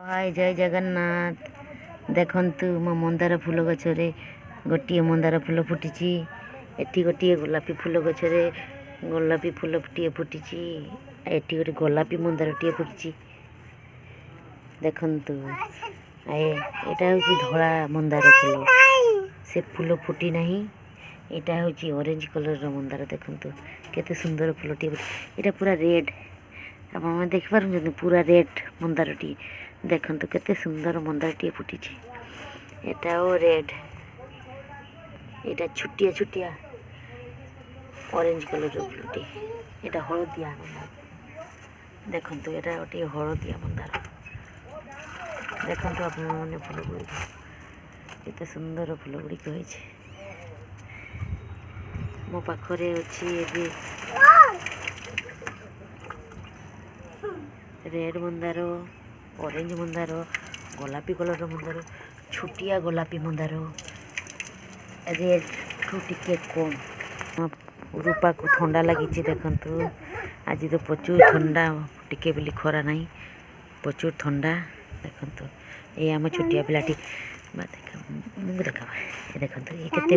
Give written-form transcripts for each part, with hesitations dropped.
हाय जय जगन्नाथ देखंतु मो मंदार फूल गछरे गोटे मंदार फूल फुटी एटी गोटे गोलापी फूल गछरे गोलापी फूल फुटी एटी गोटे गोलापी मंदार टे फुटी देखंतु आए एटा हूँ धला मंदार फूल से फूल फुटी नहीं एटा हूँ ऑरेंज कलर मंदार देखंतु केते सुंदर फूल टे एटा पूरा रेड आप देख पार पूरा रेड मंदार टी देखंतु केते सुंदर मंदार टी फुटी एटा रेड एटा छुटिया छुटिया ऑरेंज कलर फुलटी एटा हलदिया मंदार देखंतु एटा गोटे हलदिया मंदार देखंतु आप फूल गुड़िक केते सुंदर फूल गुड़िक होइछे मो पाखरे अछि एबे रेड मंदार ऑरेंज मंदार गोलापी कलर मंदार छुटिया गोलापी मंदार रेड ठू टिके कम रूपा को ठंडा लगी देखंतु आज तो प्रचुर ठंडा टिके बोली खरा नहीं प्रचुर ठंडा देखंतु ये आम छुटिया पिलाटी देखा देखंतु ये केते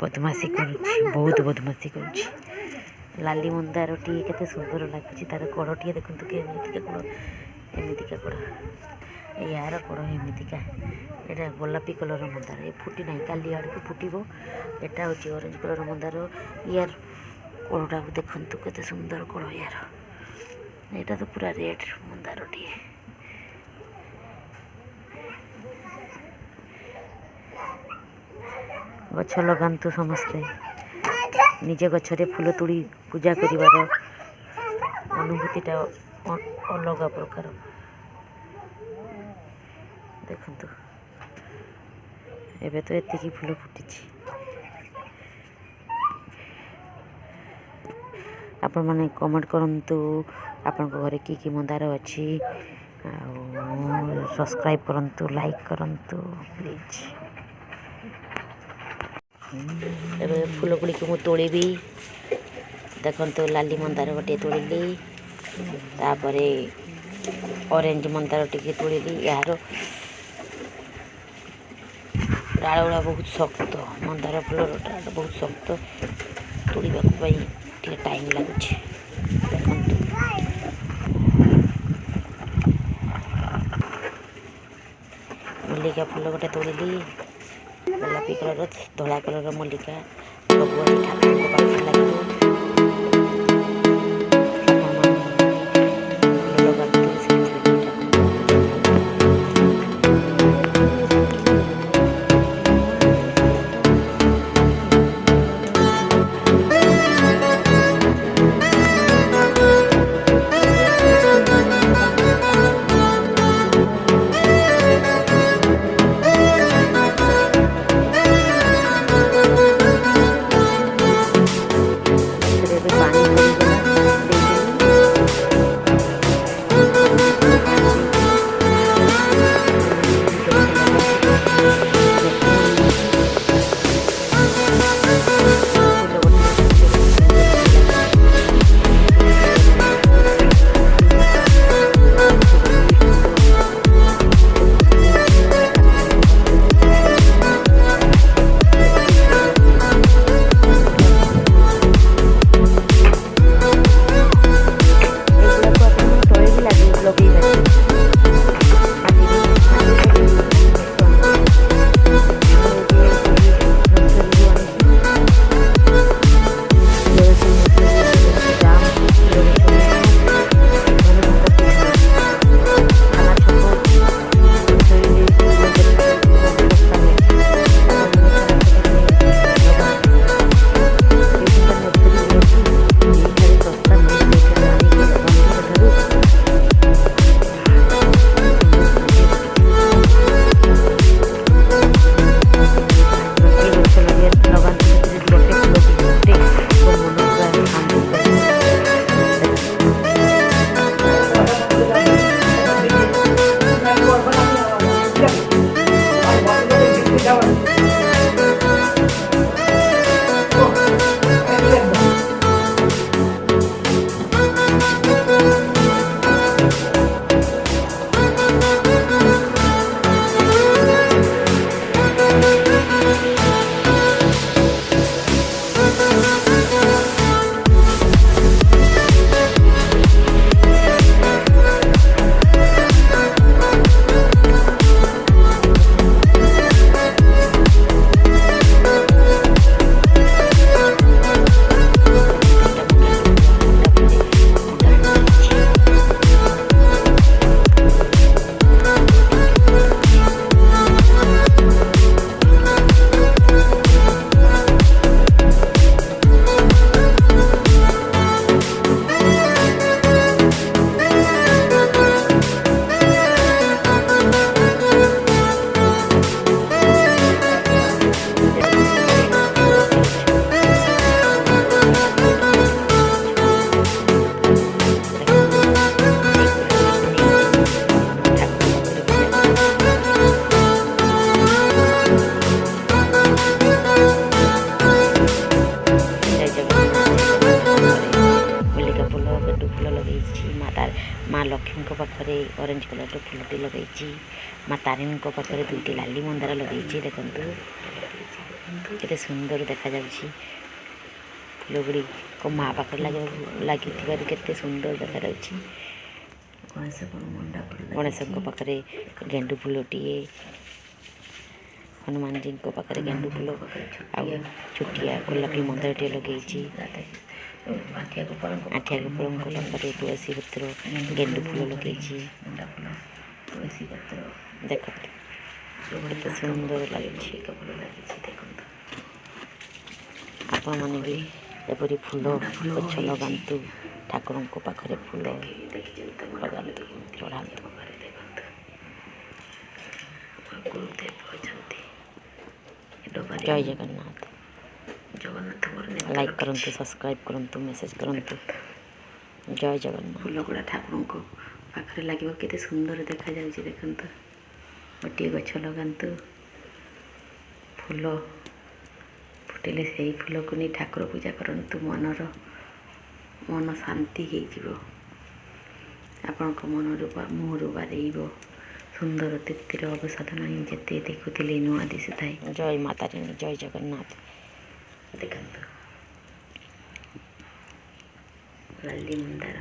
बदमाशी करुछि बहुत बदमाशी करुछि लाली मंदार टी केते सुंदर लगे तार कड़ टी देखंतु के एमितिका कड़ यार कड़ एमितिका एटा गोलापी कलर मंदार ये फुटी ना काली आड़ को फुटबो एटा हूँ ऑरेंज कलर मंदार यार कड़टा को देखंतु केते सुंदर कड़ यार एटा तो पूरा रेड मंदार टी गछ लगातु समस्ते निज गछरे फूल तोड़ी पूजा करिवार अनुभूतिटा अलग प्रकार देखंतु एबे तो एतिकी फूल फुटी आपण माने कमेंट करंतु आपण घरे की मंदार अछि सब्सक्राइब करंतु लाइक करंतु प्लीज एबे फूल गुड़ी को मु तोड़ीबी देखंतु लाली मंदार गोटे तोड़िली तापरे ऑरेंज मंदार टिके तोड़िली यार डाल गुड़ा बहुत शक्त मंदार फूल डाल बहुत शक्त तोड़ाक टाइम लगुच देखंतु मल्लिका फूल गोटे तोड़िली गोलापी कलर धला कलर मल्लिका सब ठाकुर पाखे लगे ଅରେଞ୍ଜ କଲର୍ର ଫୁଲଟି ଲଗାଇଛି। ମା ତାରିଣୀଙ୍କ ପାଖରେ ଦୁଇଟି ଲାଲି ମନ୍ଦାର ଲଗାଇଛି। ଦେଖନ୍ତୁ କେତେ ସୁନ୍ଦର ଦେଖାଯାଉଛି। ଫୁଲଗୁଡ଼ିକ ମା ପାଖରେ ଲାଗିଥିବାରୁ କେତେ ସୁନ୍ଦର ଦେଖାଯାଉଛି। ଗଣେଶଙ୍କ ପାଖରେ ଗେଣ୍ଡୁ ଫୁଲଟିଏ, ହନୁମାନଜୀଙ୍କ ପାଖରେ ଗେଣ୍ଡୁ ଫୁଲ ଆଉ ଛୋଟିଆ ଗୋଲାପୀ ମନ୍ଦାରଟିଏ ଲଗେଇଛି। ଆଠିଆ ଗୋପାଳଙ୍କ ପାଖରେ ତୁଳସୀ ପତ୍ର ଗେଣ୍ଡୁ ଫୁଲ ଲଗେଇଛି। ଦେଖନ୍ତୁ କେତେ ସୁନ୍ଦର ଲାଗୁଛି। ଆପଣମାନେ ବି ଏପରି ଫୁଲ ଗଛ ଲଗାନ୍ତୁ। ଠାକୁରଙ୍କ ପାଖରେ ଫୁଲ ଲଗାନ୍ତୁ, ଚଢ଼ାନ୍ତୁ। ଜୟ ଜଗନ୍ନାଥ। ଲାଇକ୍ କରନ୍ତୁ, ସବସ୍କ୍ରାଇବ୍ କରନ୍ତୁ, ମେସେଜ୍ କରନ୍ତୁ। ଜୟ ଜଗନ୍ନାଥ। ଫୁଲଗୁଡ଼ା ଠାକୁରଙ୍କ ପାଖରେ ଲାଗିବ କେତେ ସୁନ୍ଦର ଦେଖାଯାଉଛି। ଦେଖନ୍ତୁ ଗୋଟିଏ ଗଛ ଲଗାନ୍ତୁ। ଫୁଲ ଫୁଟିଲେ ସେଇ ଫୁଲକୁ ନେଇ ଠାକୁର ପୂଜା କରନ୍ତୁ। ମନ ଶାନ୍ତି ହେଇଯିବ। ଆପଣଙ୍କ ମୁହଁରୁ ବାହାରିବ ସୁନ୍ଦର ତୃପ୍ତିର ଅବସାଦ ନାହିଁ। ଯେତେ ଦେଖୁଥିଲେ ନୂଆ ଦିଶୁଥାଏ। ଜୟ ମା ତାରିଣୀ, ଜୟ ଜଗନ୍ନାଥ। ଦେଖନ୍ତୁ ଲାଲି ମନ୍ଦାର।